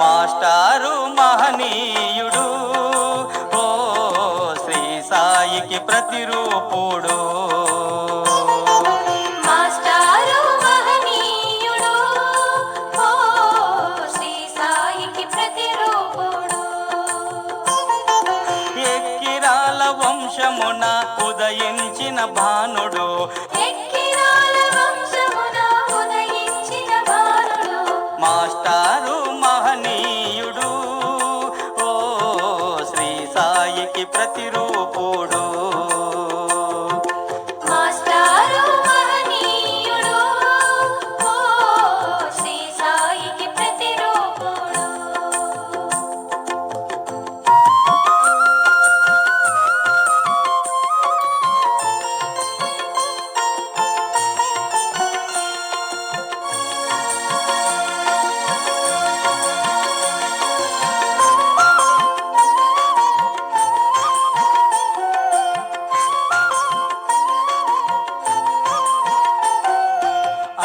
మాస్టారు మహనీయుడు ఓ శ్రీ సాయికి ప్రతిరూపుడు. మాస్టారు మహనీయుడు ఓ శ్రీ సాయికి ప్రతిరూపుడు. ఎక్కిరాల వంశమున ఉదయించిన భానుడు, ఎక్కిరాల వంశమున ఉదయించిన భానుడు. మాస్టారు మహనీయుడు ఓ శ్రీ సాయికి ప్రతిరూపుడు. మాస్టారు మహనీయుడు ఓ శ్రీ సాయికి ప్రతిరూపుడు.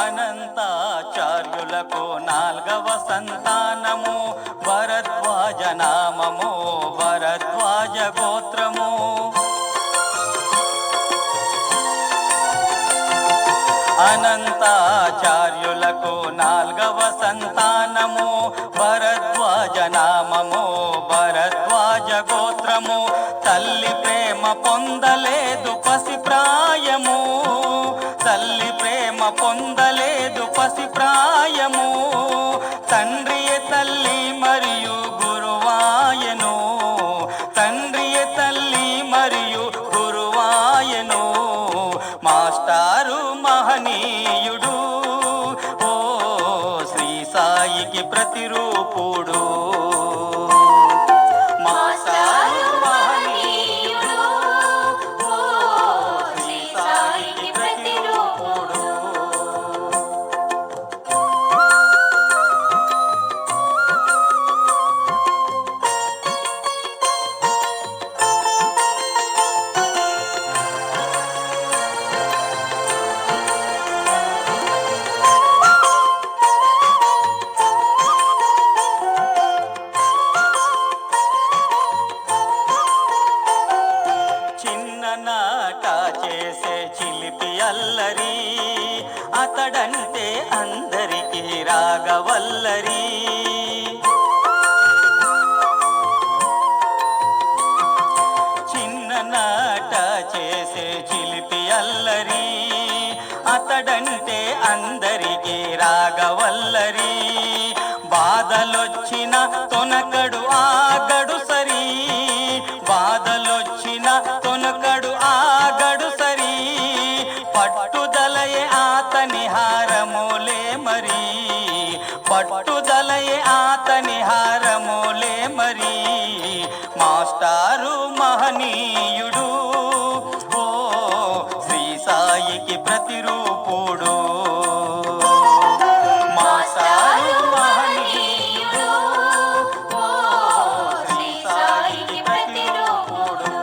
అనంతాచార్యులకు 4వ సంతానము, భరద్వాజ నామము, భరద్వాజ గోత్రము. అనంతాచార్యులకు 4వ సంతానము, భరద్వాజ నామము, భరద్వాజ గోత్రము. తల్లి ప్రేమ పొందలేదు పసిప్రాయము, తల్లి ప్రేమ పొందలేదు పసిప్రాయము. తండ్రియే తల్లి మరియు గురువాయను, తండ్రియే తల్లి మరియు గురువాయను. మాస్టారు మహనీయుడు ఓ శ్రీ సాయికి ప్రతిరూపుడు. మాస్టారు మహనీయుడు ఓ శ్రీ సాయికి ప్రతిరూపుడు. చిన్ననాట చేసే చిలిపి అల్లరి, అతడంటే అందరికీ రాగవల్లరి. చిన్ననాట చేసే చిలిపి అల్లరి, అతడంటే అందరికీ రాగవల్లరి. బాధలొచ్చిన తొనకడు ఆగడు సరి, బాధలొచ్చిన తొనకడు ఆగడు సరి. పట్టుదలయే ఆతని హారములే మరి, పట్టుదలయే ఆతని హారములే మరి. మాస్టారు మహనీయుడు ఓ శ్రీ సాయికి ప్రతిరూపుడు. మాస్టారు మహనీయుడు ఓ శ్రీ సాయికి ప్రతిరూపుడు.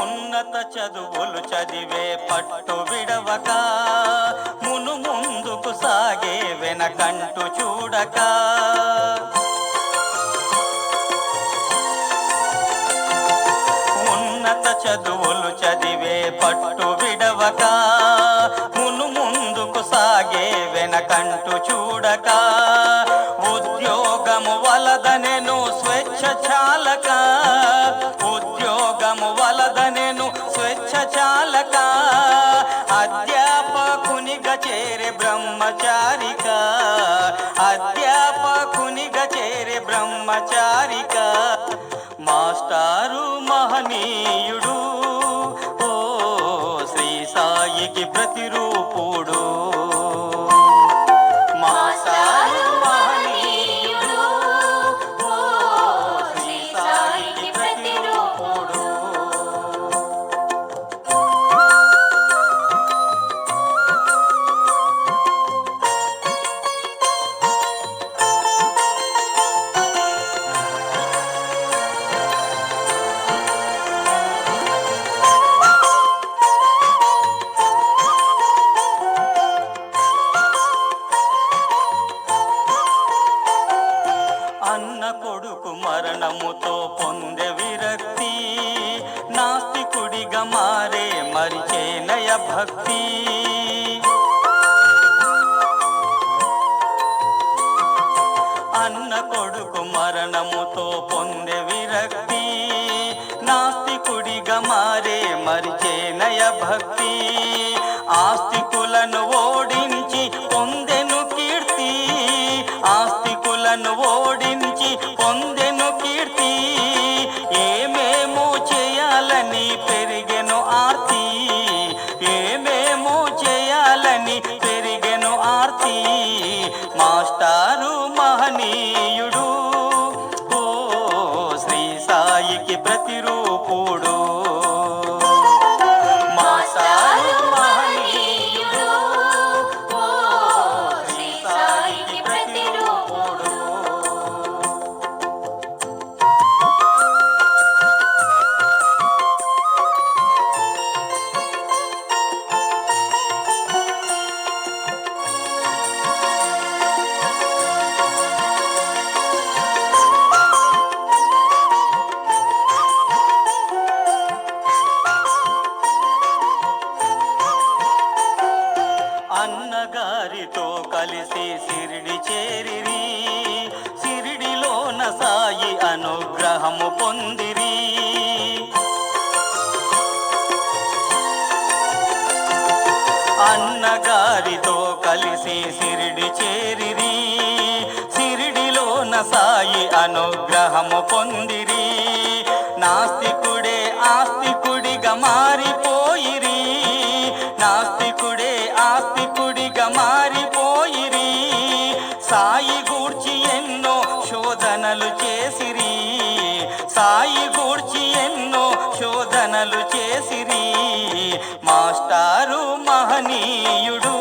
ఉన్నత చదువులు చదివే పట్టు విడవక, మును ముందుకు సాగే వెనకంటూ చూడక. ఉన్నత ఉన్నత చదువులు చదివే పట్టు విడవక ముందుకు సాగే వెనకంటూ చూడక ఉద్యోగము వలదనెను స్వేచ్ఛ చాలక ఉద్యోగము వలదనెను స్వేచ్ఛ చాలక అధ్యాపకునిగా చేరే బ్రహ్మచారిక అధ్యాపకునిగా చేరే బ్రహ్మచారిక మాస్టారు మహనీయుడు ఓ శ్రీ సాయికి ప్రతిరూపుడు మాస్టారు మహనీయుడు ఓ శ్రీ సాయికి ప్రతిరూపుడు. అన్న కొడుకు మరణముతో పొందే విరక్తి నాస్తికుడిగా మారే మరిచేనయ భక్తి అన్న కొడుకు మరణముతో పొందే విరక్తి నాస్తికుడిగా మారే మరిచేనయ భక్తి ఆస్తికులను ఓడించి పొందెను కీర్తి ఆస్తికులను ఓడించి పొందెను కీర్తి ఏమేమో చేయాలని పెరిగెను ఆర్తి ఏమేమో చేయాలని పెరిగెను ఆర్తి మాస్టారు మహనీయుడు ఓ శ్రీ సాయికి ప్రతిరూపుడు మాస్టారు మహనీయుడు ఓ శ్రీ సాయికి ప్రతిరూపుడు. అన్నగారితో కలిసి సిరిడి చేరిరి సిరిడిలోన సాయి అనుగ్రహము పొందిరి అన్నగారితో కలిసి సిరిడి చేరిరి సిరిడిలోన సాయి అనుగ్రహము పొందిరి నాస్తికుడే ఆస్తికుడిగా మారిపోయిరి నాస్తికుడే ఆస్తికుడిగా మారిపోయిరి సాయి గూర్చి ఎన్నో శోధనలు చేసిరి సాయి గూర్చి ఎన్నో శోధనలు చేసిరి మాస్టారు మహనీయుడు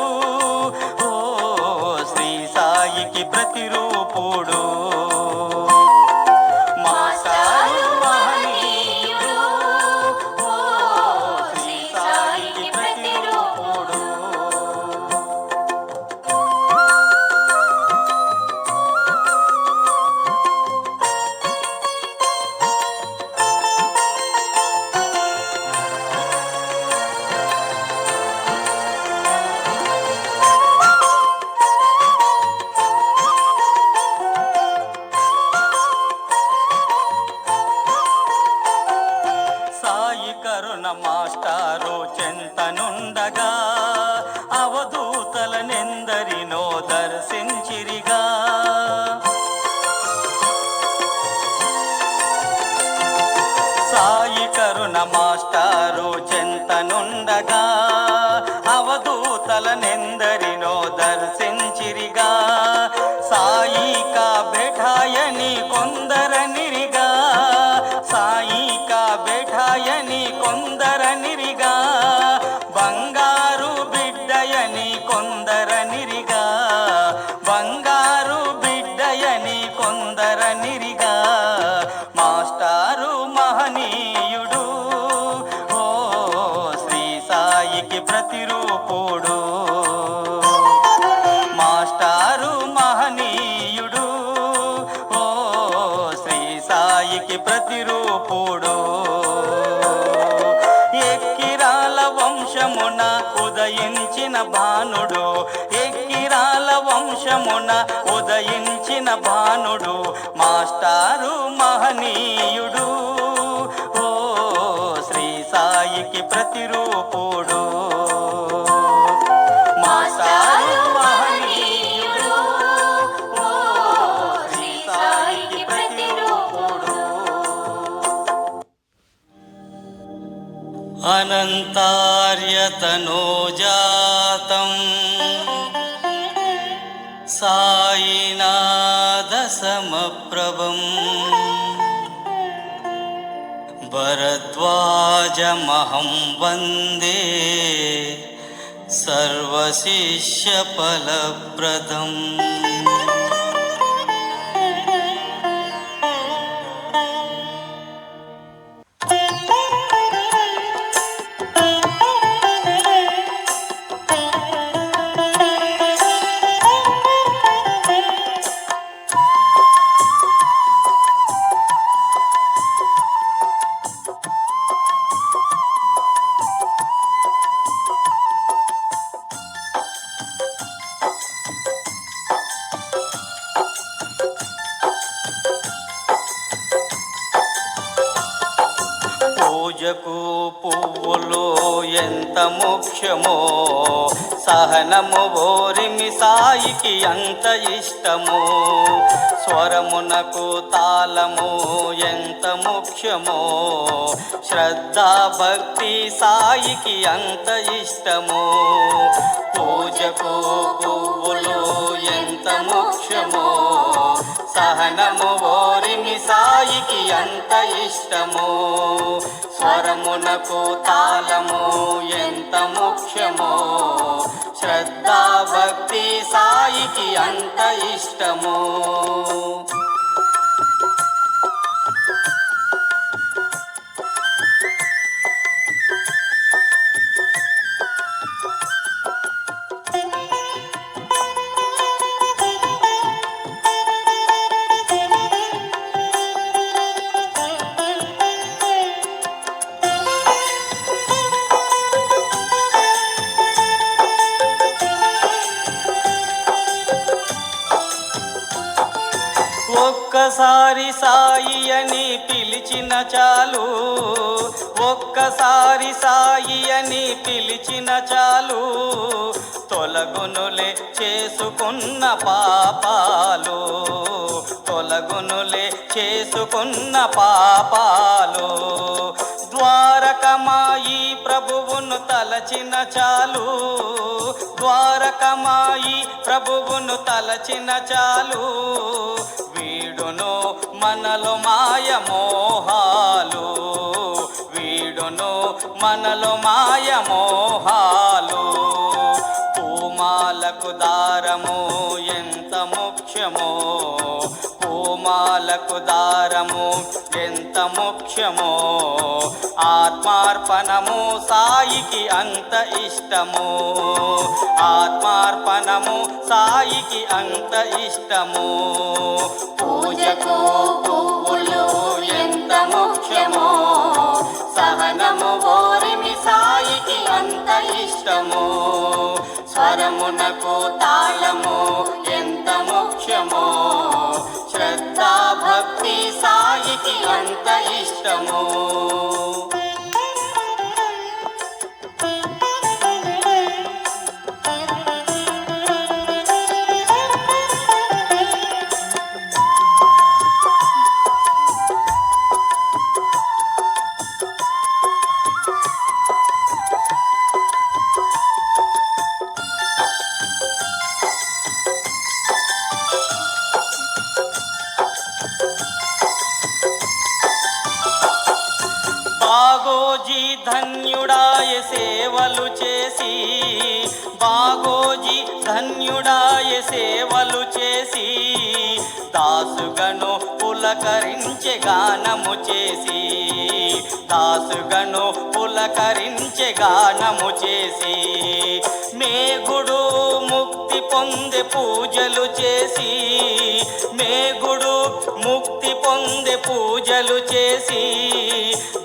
ఓ శ్రీ సాయికి ప్రతిరూపుడు మాస్టారు మహనీయుడు ఓ శ్రీ సాయికి ప్రతిరూపుడు. సాయి కరుణ మాస్టారు చెంతనుండగా అవధూతలనెందరినో దర్శించిరిగా సాయి కరుణ మాస్టారు చెంతనుండగా అవధూతలనెందరినో దర్శించిరిగా సాయి కా బెఠాయని కొందరనిరిగా సాయి కా బెఠాయని కొందరనిరిగా బంగారు బిడ్డయని కొందరనిరిగా బంగారు బిడ్డయని కొందరనిరిగా మాస్టారు మహనీయుడు ఓ శ్రీ సాయికి ప్రతిరూపుడు మాస్టారు మహనీయుడు ఓ శ్రీ సాయికి ప్రతిరూపుడు వంశమున ఉదయించిన భానుడు, ఎక్కిరాల వంశమున ఉదయించిన భానుడు, మాస్టారు మహనీయుడు, ఓ శ్రీ సాయికి ప్రతిరూపుడు. మాస్టారు మహనీయుడు, ఓ శ్రీ సాయికి ప్రతిరూపుడు. అనంతార్యతనోజాతం సాయినాథసమప్రభం భరద్వాజమహం వందే సర్వశిష్యఫలప్రదం. పూజకు పువ్వులు ఎంత ముఖ్యమో, సహనము ఓరిమి సాయికి అంత ఇష్టము. స్వరమునకు తాళము ఎంత ముఖ్యమో, శ్రద్ధా భక్తి సాయికి అంత ఇష్టము. పూజకు పువ్వులు ఎంత ముఖ్యమో, సహనము ఓరిమి సాయికి అంత ఇష్టము. స్వరమునకు తాళము ఎంత ముఖ్యమో, శ్రద్ధా భక్తి సాయికి అంత ఇష్టము. ఒక్కసారి సాయి అని పిలిచిన చాలు, ఒక్కసారి సాయి అని పిలిచిన చాలు, తొలగునులే చేసుకున్న పాపాలు, తొలగునులే చేసుకున్న పాపాలు. ద్వారకమాయి ప్రభువును తలచిన చాలు, ద్వారకమాయి ప్రభువును తలచిన చాలు, వీడును మనలో మాయ మోహాలు, వీడును మనలో మాయ మోహాలు. పూమాలకు దారము ఎంత ముఖ్యమో, పూమాలకు దారము ఎంత ముఖ్యమో, ఆత్మార్పణము సాయికి అంత ఇష్టము, ఆత్మార్పణము సాయికి అంత ఇష్టము. పూజకు పువ్వులు ఎంత ముఖ్యమో, సహనము ఓరిమి సాయికి అంత ఇష్టము. స్వరమునకు తాళము ఎంత ముఖ్యమో, శ్రద్ధా భక్తి సాయికి అంత ఇష్టము. బాగోజీ ధన్యుడాయ సేవలు చేసి, బాగోజీ ధన్యుడాయ సేవలు చేసి, దాసుగను పులకరించే గానము చేసి, దాసుగను పులకరించే గానము చేసి, మేగుడు ముక్తి పొందే పూజలు చేసి, మేగుడు ముక్తి పొందే పూజలు చేసి,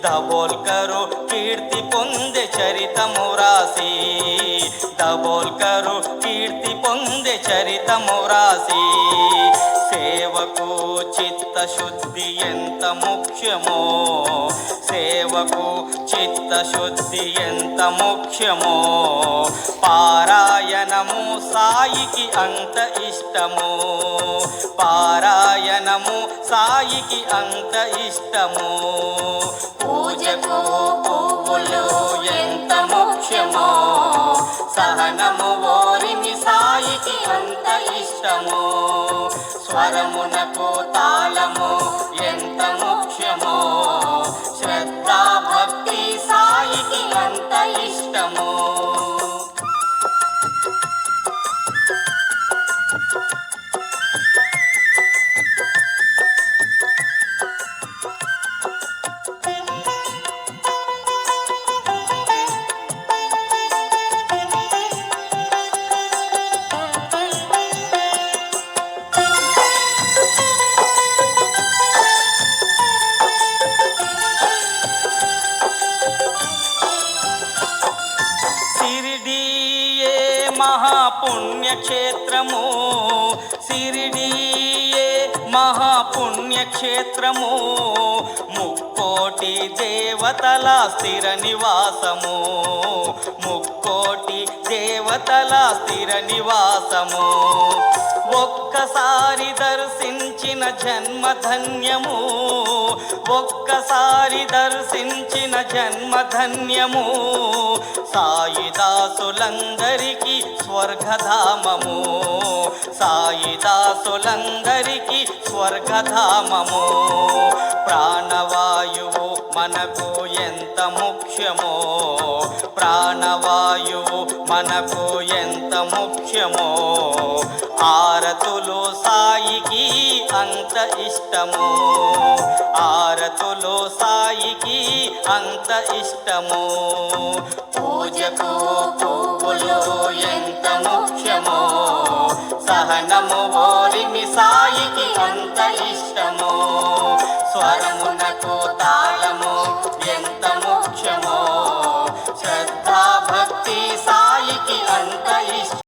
దబోల్కరు కీర్తి పొందే చరితము రాసి దబోల్కరు కీర్తి పొందే చరితము రాసి సేవకు చిత్తశుద్ధి ఎంత ముఖ్యమో సేవకు చిత్తశుద్ధి ఎంత ముఖ్యమో పారాయణము సాయికి అంత ఇష్టము పారాయణము సాయికి అంత ఇష్టము పూజకు పువ్వులు ఎంత ముఖ్యమో సహనము ఓరిమి సాయికి అంత ఇష్టము స్వరమునకు తాళము ఎంత ముఖ్యమో శ్రద్ధా భక్తి సాయికి అంత ఇష్టము షిరిడీయే మహాపుణ్యక్షేత్రము షిరిడీయే మహాపుణ్యక్షేత్రము ముక్కోటి దేవతల స్థిర నివాసము ముక్కోటి దేవతల స్థిర నివాసము ఒక్కసారి దర్శించిన జన్మధన్యము ఒక్కసారి దర్శించిన జన్మధన్యము సాయిదాసులందరికీ స్వర్గధామము సాయిదాసులందరికీ స్వర్గధామము ప్రాణవాయువు మనకు ఎంత ముఖ్యమో ప్రాణవాయువు మనకు ఎంత ముఖ్యమో ఆరతులు సాయికి అంత ఇష్టము ఆరతులు సాయికి అంత ఇష్టము పూజకు పువ్వులు ఎంత ముఖ్యమో సహనము ఓరిమి సాయికి అంత ఇష్టము స్వరము